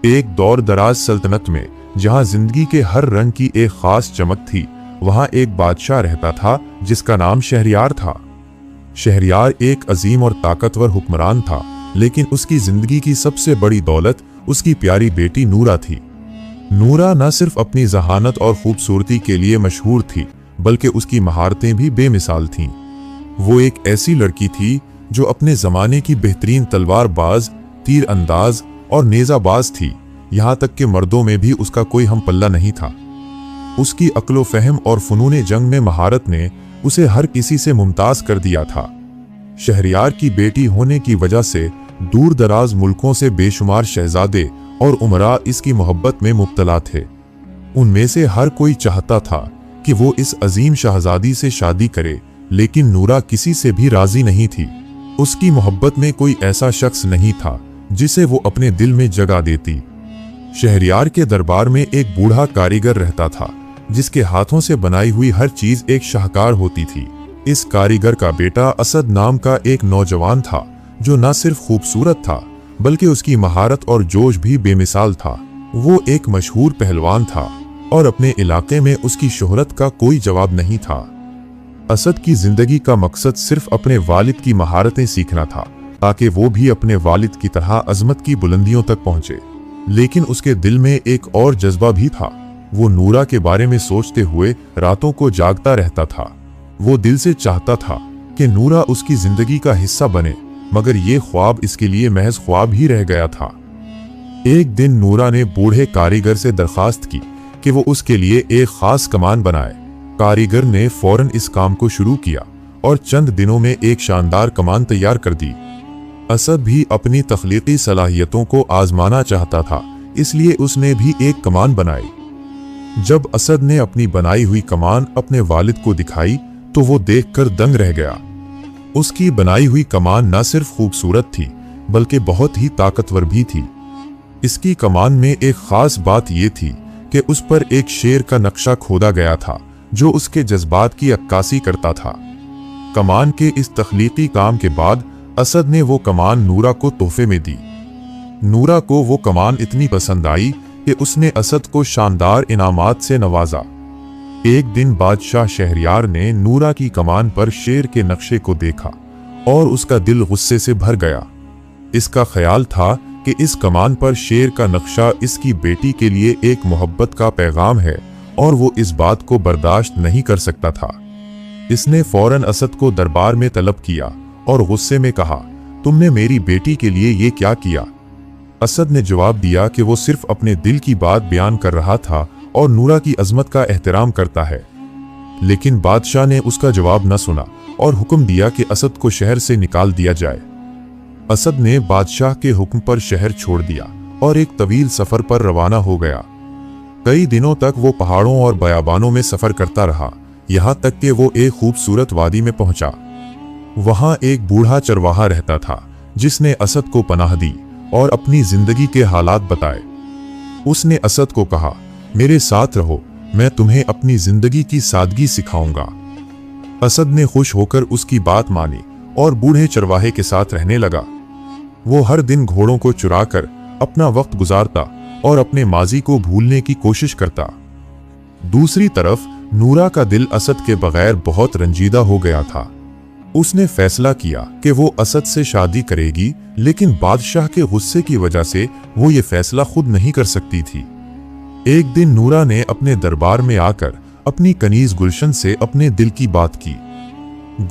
ایک دور دراز سلطنت میں جہاں زندگی کے ہر رنگ کی ایک خاص چمک تھی، وہاں ایک بادشاہ رہتا تھا جس کا نام شہریار تھا۔ شہریار ایک عظیم اور طاقتور حکمران تھا، لیکن اس کی زندگی کی سب سے بڑی دولت اس کی پیاری بیٹی نورا تھی۔ نورا نہ صرف اپنی ذہانت اور خوبصورتی کے لیے مشہور تھی، بلکہ اس کی مہارتیں بھی بے مثال تھیں۔ وہ ایک ایسی لڑکی تھی جو اپنے زمانے کی بہترین تلوار باز، تیر انداز اور نیزہ باز تھی، یہاں تک کہ مردوں میں بھی اس کا کوئی ہم پلہ نہیں تھا۔ اس کی عقل و فہم اور فنون جنگ میں مہارت نے اسے ہر کسی سے ممتاز کر دیا تھا۔ شہریار کی بیٹی ہونے کی وجہ سے دور دراز ملکوں سے بے شمار شہزادے اور امراء اس کی محبت میں مبتلا تھے۔ ان میں سے ہر کوئی چاہتا تھا کہ وہ اس عظیم شہزادی سے شادی کرے، لیکن نورا کسی سے بھی راضی نہیں تھی۔ اس کی محبت میں کوئی ایسا شخص نہیں تھا جسے وہ اپنے دل میں جگہ دیتی۔ شہریار کے دربار میں ایک بوڑھا کاریگر رہتا تھا جس کے ہاتھوں سے بنائی ہوئی ہر چیز ایک شاہکار ہوتی تھی۔ اس کاریگر کا بیٹا اسد نام کا ایک نوجوان تھا جو نہ صرف خوبصورت تھا بلکہ اس کی مہارت اور جوش بھی بے مثال تھا۔ وہ ایک مشہور پہلوان تھا اور اپنے علاقے میں اس کی شہرت کا کوئی جواب نہیں تھا۔ اسد کی زندگی کا مقصد صرف اپنے والد کی مہارتیں سیکھنا تھا تاکہ وہ بھی اپنے والد کی طرح عظمت کی بلندیوں تک پہنچے، لیکن اس کے دل میں ایک اور جذبہ بھی تھا۔ وہ نورا کے بارے میں سوچتے ہوئے راتوں کو جاگتا رہتا تھا۔ وہ دل سے چاہتا تھا کہ نورا اس کی زندگی کا حصہ بنے، مگر یہ خواب اس کے لیے محض خواب ہی رہ گیا تھا۔ ایک دن نورا نے بوڑھے کاریگر سے درخواست کی کہ وہ اس کے لیے ایک خاص کمان بنائے۔ کاریگر نے فوراً اس کام کو شروع کیا اور چند دنوں میں ایک شاندار کمان تیار کر دی۔ اسد بھی اپنی تخلیقی صلاحیتوں کو آزمانا چاہتا تھا، اس لیے اس نے بھی ایک کمان بنائی۔ جب اسد نے اپنی بنائی ہوئی کمان اپنے والد کو دکھائی تو وہ دیکھ کر دنگ رہ گیا۔ اس کی بنائی ہوئی کمان نہ صرف خوبصورت تھی بلکہ بہت ہی طاقتور بھی تھی۔ اس کی کمان میں ایک خاص بات یہ تھی کہ اس پر ایک شیر کا نقشہ کھودا گیا تھا جو اس کے جذبات کی عکاسی کرتا تھا۔ کمان کے اس تخلیقی کام کے بعد اسد نے وہ کمان نورا کو تحفے میں دی۔ نورا کو وہ کمان اتنی پسند آئی کہ اس نے اسد کو شاندار انعامات سے نوازا۔ ایک دن بادشاہ شہریار نے نورا کی کمان پر شیر کے نقشے کو دیکھا اور اس کا دل غصے سے بھر گیا۔ اس کا خیال تھا کہ اس کمان پر شیر کا نقشہ اس کی بیٹی کے لیے ایک محبت کا پیغام ہے اور وہ اس بات کو برداشت نہیں کر سکتا تھا۔ اس نے فوراً اسد کو دربار میں طلب کیا اور غصے میں کہا، تم نے میری بیٹی کے لیے یہ کیا کیا؟ اسد نے جواب دیا کہ وہ صرف اپنے دل کی بات بیان کر رہا تھا اور نورا کی عظمت کا احترام کرتا ہے۔ لیکن بادشاہ نے اس کا جواب نہ سنا اور حکم دیا کہ اسد کو شہر سے نکال دیا جائے۔ اسد نے بادشاہ کے حکم پر شہر چھوڑ دیا اور ایک طویل سفر پر روانہ ہو گیا۔ کئی دنوں تک وہ پہاڑوں اور بیابانوں میں سفر کرتا رہا، یہاں تک کہ وہ ایک خوبصورت وادی میں پہنچا۔ وہاں ایک بوڑھا چرواہا رہتا تھا جس نے اسد کو پناہ دی اور اپنی زندگی کے حالات بتائے۔ اس نے اسد کو کہا، میرے ساتھ رہو، میں تمہیں اپنی زندگی کی سادگی سکھاؤں گا۔ اسد نے خوش ہو کر اس کی بات مانی اور بوڑھے چرواہے کے ساتھ رہنے لگا۔ وہ ہر دن گھوڑوں کو چرا کر اپنا وقت گزارتا اور اپنے ماضی کو بھولنے کی کوشش کرتا۔ دوسری طرف نورا کا دل اسد کے بغیر بہت رنجیدہ ہو گیا تھا۔ اس نے فیصلہ کیا کہ وہ اسد سے شادی کرے گی، لیکن بادشاہ کے غصے کی وجہ سے وہ یہ فیصلہ خود نہیں کر سکتی تھی۔ ایک دن نورا نے اپنے دربار میں آ کر اپنی کنیز گلشن سے اپنے دل کی بات کی۔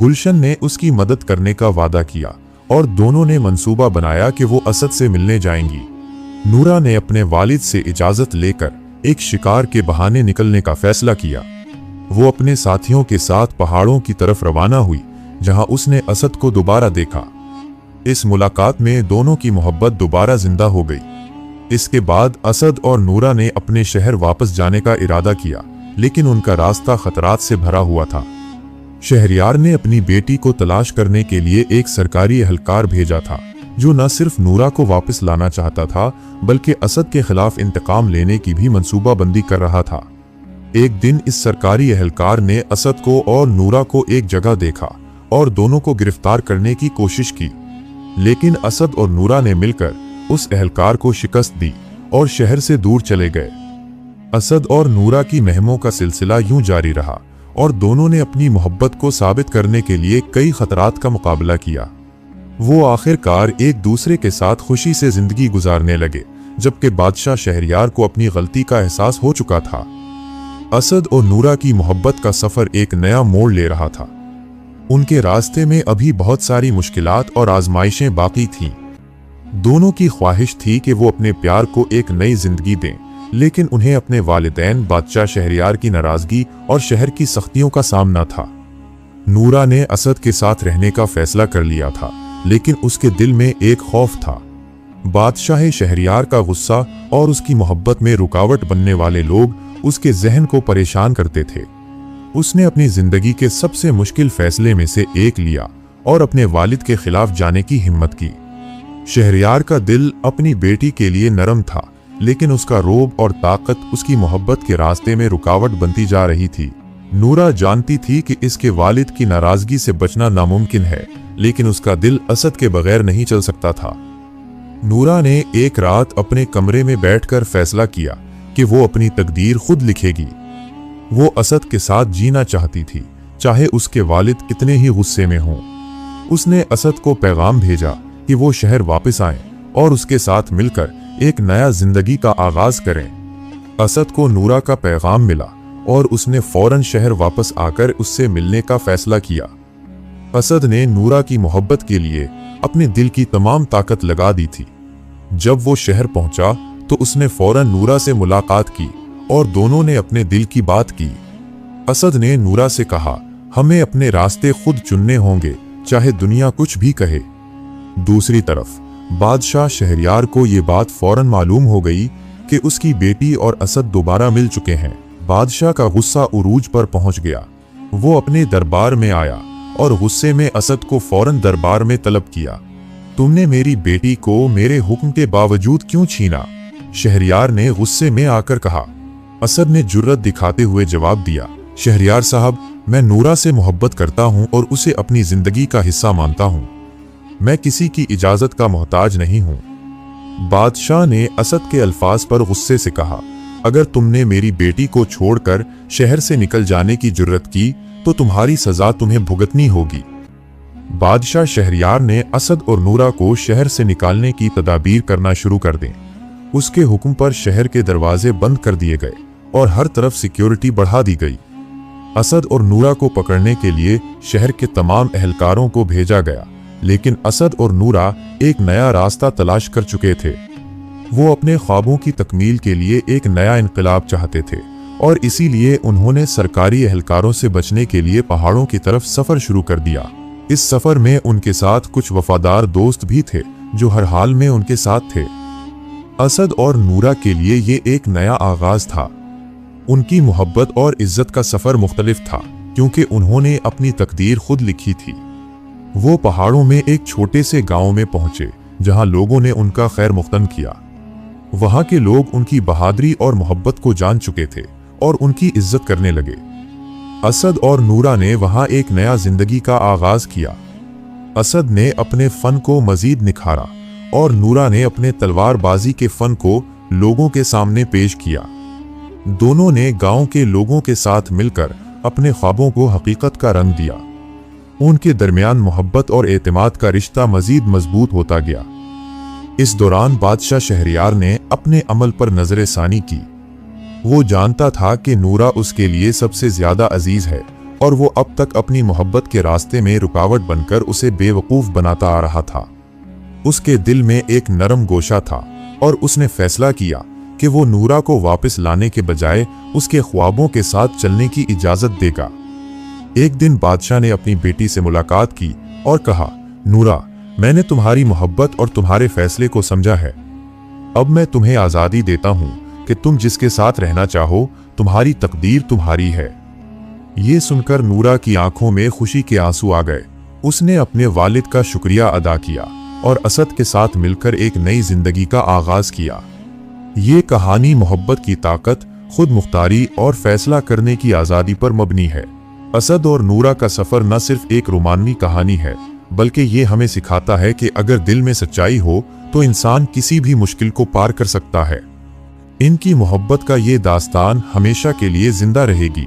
گلشن نے اس کی مدد کرنے کا وعدہ کیا اور دونوں نے منصوبہ بنایا کہ وہ اسد سے ملنے جائیں گی۔ نورا نے اپنے والد سے اجازت لے کر ایک شکار کے بہانے نکلنے کا فیصلہ کیا۔ وہ اپنے ساتھیوں کے ساتھ پہاڑوں کی طرف روانہ ہوئی جہاں اس نے اسد کو دوبارہ دیکھا۔ اس ملاقات میں دونوں کی محبت دوبارہ زندہ ہو گئی۔ اس کے بعد اسد اور نورا نے اپنے شہر واپس جانے کا ارادہ کیا، لیکن ان کا راستہ خطرات سے بھرا ہوا تھا۔ شہریار نے اپنی بیٹی کو تلاش کرنے کے لیے ایک سرکاری اہلکار بھیجا تھا جو نہ صرف نورا کو واپس لانا چاہتا تھا بلکہ اسد کے خلاف انتقام لینے کی بھی منصوبہ بندی کر رہا تھا۔ ایک دن اس سرکاری اہلکار نے اسد کو اور نورا کو ایک جگہ دیکھا اور دونوں کو گرفتار کرنے کی کوشش کی، لیکن اسد اور نورا نے مل کر اس اہلکار کو شکست دی اور शहर से दूर चले गए। असद और नूरा की महमों का सिलसिला यूं जारी रहा और दोनों ने अपनी मोहब्बत को साबित करने के लिए कई खतरात का मुकाबला किया। वो आखिरकार एक दूसरे के साथ खुशी से जिंदगी गुजारने लगे, जबकि बादशाह शहरयार को अपनी गलती का एहसास हो चुका था। असद और नूरा की मोहब्बत का सफर एक नया मोड़ ले रहा था। उनके रास्ते में अभी बहुत सारी मुश्किलात और आजमाइशें बाकी थीं। दोनों की ख्वाहिश थी कि वो अपने प्यार को एक नई जिंदगी दें, लेकिन उन्हें अपने वालिदैन बादशाह शहरयार की नाराजगी और शहर की सख्तियों का सामना था। नूरा ने असद के साथ रहने का फैसला कर लिया था, लेकिन उसके दिल में एक खौफ था। बादशाह शहरयार का गुस्सा और उसकी मोहब्बत में रुकावट बनने वाले लोग उसके जहन को परेशान करते थे। उसने अपनी जिंदगी के सबसे मुश्किल फैसले में से एक लिया और अपने वालिद के खिलाफ जाने की हिम्मत की। शहरयार का दिल अपनी बेटी के लिए नरम था, लेकिन उसका रोब और ताकत उसकी मोहब्बत के रास्ते में रुकावट बनती जा रही थी। नूरा जानती थी कि इसके वालिद की नाराजगी से बचना नामुमकिन है, लेकिन उसका दिल असद के बगैर नहीं चल सकता था। नूरा ने एक रात अपने कमरे में बैठकर फैसला किया कि वो अपनी तकदीर खुद लिखेगी। वो असद के साथ जीना चाहती थी, चाहे उसके वालिद कितने ही गुस्से में हों। उसने असद को पैगाम भेजा कि वो शहर वापस आएं और उसके साथ मिलकर एक नया जिंदगी का आगाज करें। असद को नूरा का पैगाम मिला और उसने फौरन शहर वापस आकर उससे मिलने का फैसला किया। असद ने नूरा की मोहब्बत के लिए अपने दिल की तमाम ताकत लगा दी थी। जब वो शहर पहुंचा तो उसने फौरन नूरा से मुलाकात की और दोनों ने अपने दिल की बात की। असद ने नूरा से कहा, हमें अपने रास्ते खुद चुनने होंगे, चाहे दुनिया कुछ भी कहे। दूसरी तरफ बादशाह शहरयार को ये बात फौरन मालूम हो गई कि उसकी बेटी और असद दोबारा मिल चुके हैं। बादशाह का गुस्सा उरूज पर पहुंच गया। वो अपने दरबार में आया और गुस्से में असद को फौरन दरबार में तलब किया। तुमने मेरी बेटी को मेरे हुक्म के बावजूद क्यों छीना? शहरयार ने गुस्से में आकर कहा। असद ने जुर्रत दिखाते हुए जवाब दिया, शहरयार साहब, मैं नूरा से मोहब्बत करता हूं और उसे अपनी जिंदगी का हिस्सा मानता हूं। मैं किसी की इजाजत का मोहताज नहीं हूं। बादशाह ने असद के अल्फाज पर गुस्से से कहा, अगर तुमने मेरी बेटी को छोड़कर शहर से निकल जाने की जुर्रत की तो तुम्हारी सजा तुम्हें भुगतनी होगी। बादशाह शहरयार ने असद और नूरा को शहर से निकालने की तदाबीर करना शुरू कर दें। उसके हुक्म पर शहर के दरवाजे बंद कर दिए गए और हर तरफ सिक्योरिटी बढ़ा दी गई। असद और नूरा को पकड़ने के लिए शहर के तमाम एहलकारों को भेजा गया, लेकिन असद और नूरा एक नया रास्ता तलाश कर चुके थे। वो अपने ख्वाबों की तकमील के लिए एक नया इनकलाब चाहते थे और इसीलिए उन्होंने सरकारी एहलकारों से बचने के लिए पहाड़ों की तरफ सफर शुरू कर दिया। इस सफर में उनके साथ कुछ वफादार दोस्त भी थे जो हर हाल में उनके साथ थे। असद और नूरा के लिए ये एक नया आगाज था। उनकी मोहब्बत और इज्जत का सफर मुख्तलिफ था, क्योंकि उन्होंने अपनी तकदीर खुद लिखी थी। वो पहाड़ों में एक छोटे से गांव में पहुंचे, जहां लोगों ने उनका खैर मुक़दम किया। वहां के लोग उनकी बहादुरी और मोहब्बत को जान चुके थे और उनकी इज्जत करने लगे। असद और नूरा ने वहां एक नया जिंदगी का आगाज किया। असद ने अपने फन को मजीद निखारा और नूरा ने अपने तलवारबाजी के फन को लोगों के सामने पेश किया। दोनों ने गांव के लोगों के साथ मिलकर अपने ख्वाबों को हकीकत का रंग दिया। उनके दरमियान मोहब्बत और एतमाद का रिश्ता मजीद मजबूत होता गया। इस दौरान बादशाह शहरयार ने अपने अमल पर नजर सानी की। वो जानता था कि नूरा उसके लिए सबसे ज्यादा अजीज है और वो अब तक अपनी मोहब्बत के रास्ते में रुकावट बनकर उसे बेवकूफ बनाता आ रहा था। उसके दिल में एक नरम गोशा था और उसने फैसला किया कि वो नूरा को वापस लाने के बजाय उसके ख्वाबों के साथ चलने की इजाजत देगा। एक दिन बादशाह ने अपनी बेटी से मुलाकात की और कहा, नूरा, मैंने तुम्हारी मोहब्बत और तुम्हारे फैसले को समझा है। अब मैं तुम्हें आज़ादी देता हूँ कि तुम जिसके साथ रहना चाहो, तुम्हारी तकदीर तुम्हारी है। ये सुनकर नूरा की आंखों में खुशी के आंसू आ गए। उसने अपने वालिद का शुक्रिया अदा किया और असद के साथ मिलकर एक नई जिंदगी का आगाज किया। ये कहानी मोहब्बत की ताकत, खुद मुख्तारी और फैसला करने की आज़ादी पर मबनी है। असद और नूरा का सफर न सिर्फ एक रोमानी कहानी है, बल्कि ये हमें सिखाता है कि अगर दिल में सच्चाई हो तो इंसान किसी भी मुश्किल को पार कर सकता है। ان کی محبت کا یہ داستان ہمیشہ کے لیے زندہ رہے گی۔